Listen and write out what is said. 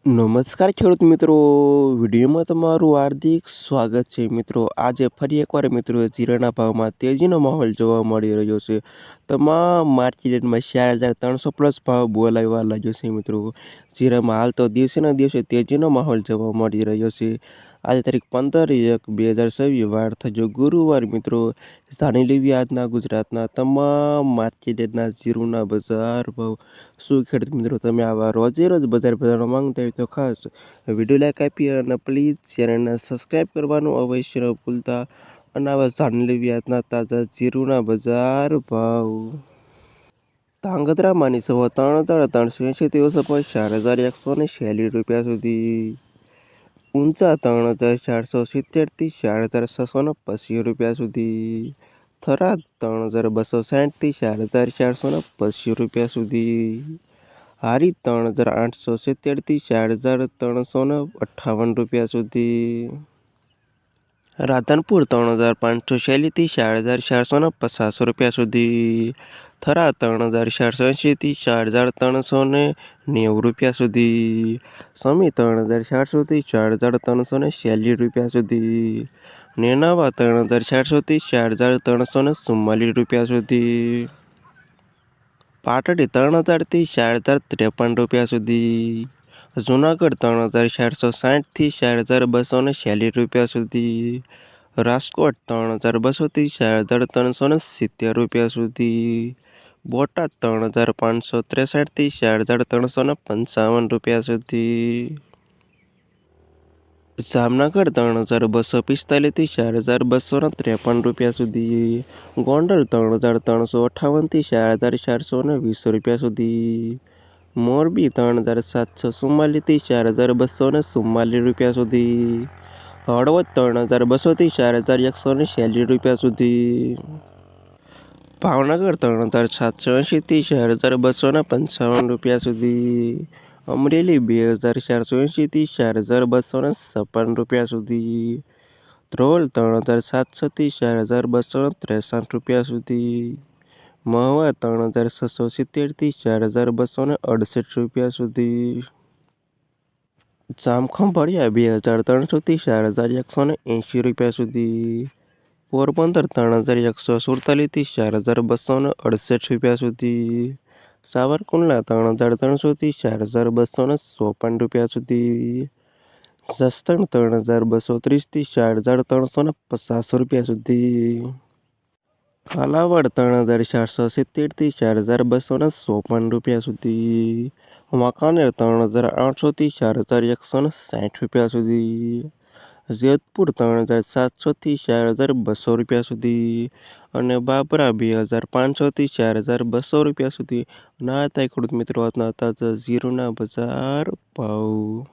નમસ્કાર ખેડૂત મિત્રો, વિડીયોમાં તમારું હાર્દિક સ્વાગત છે. મિત્રો આજે ફરી એકવાર મિત્રો જીરાના ભાવમાં તેજીનો માહોલ જોવા મળી રહ્યો છે. તમામ માર્કેટમાં 4,300+ ભાવ બોલાવવા લાગ્યો છે. મિત્રો જીરામાં હાલ તો દિવસેના દિવસે તેજીનો માહોલ જોવા મળી રહ્યો છે. આજે તારીખ 15/1/2026 વાર થજો ગુરુવાર. મિત્રો જાણી લેવી આજના ગુજરાતના તમામ માર્કેટના જીરુના બજાર ભાવ. શું ખેડૂત મિત્રો તમે આવા રોજે રોજ બજાર ભાવનો માંગતા હોય તો ખાસ વિડીયો લાઈક આપી અને પ્લીઝ ચેનલને સબસ્ક્રાઈબ કરવાનું અવશ્ય ન ભૂલતા. અને આવા જાણી લેવી આજના તાજા જીરુના બજાર ભાવ. ધાંગધ્રા માની સવા 3,380 4,140 રૂપિયા સુધી. ઊંચા 3,470 થી 4,625 રૂપિયા સુધી. થરાદ 3,260 થી 4,425 રૂપિયા સુધી. હારી 3,870 થી 4,358 રૂપિયા સુધી. રાધનપુર 3,540 થી 4,450 રૂપિયા સુધી. થરા 3,480 થી 4,390 રૂપિયા સુધી. સમી 3,400 થી 4,340 રૂપિયા સુધી. નેનાવા 3,400 થી 4,344 રૂપિયા સુધી. પાટડી 3,000 થી 4,053 રૂપિયા સુધી. જુનાગઢ 3,460 થી 4,240 રૂપિયા સુધી. રાજકોટ 3,200 થી 4,370 રૂપિયા સુધી. બોટાદ 3,563 થી 4,355 રૂપિયા સુધી. જામનગર 3,245 થી 4,253 રૂપિયા સુધી. ગોંડલ 3,358 થી 4,420 રૂપિયા સુધી. મોરબી 3,744 થી 4,244 રૂપિયા સુધી. હળવદ 3,200 થી 4,140 રૂપિયા સુધી. ભાવનગર 3,780 થી 4,255 રૂપિયા સુધી. અમરેલી 2,480 થી 4,256 રૂપિયા સુધી. ધ્રોલ 3,700 થી 4,263 રૂપિયા સુધી. મહુવા 3,670 થી 4,268 રૂપિયા સુધી. જામખંભાળિયા 2,300 થી 4,180 રૂપિયા સુધી. પોરબંદર 3,147 થી 4,268 રૂપિયા સુધી. સાવરકુંડલા 3,300 થી 4,254 રૂપિયા સુધી. જસદણ 3,230 થી 4,350 રૂપિયા સુધી. કાલાવાડ 3,470 થી 4,254 રૂપિયા સુધી. વાંકાનેર 3,800 થી 4,160 રૂપિયા સુધી. જેતપુર 3,700 થી 4,200 રૂપિયા સુધી. અને બાબરા 2,500 થી 4,200 રૂપિયા સુધી. ના હતા ખેડૂત મિત્રો આજના તાજા જીરુના બજાર ભાવ.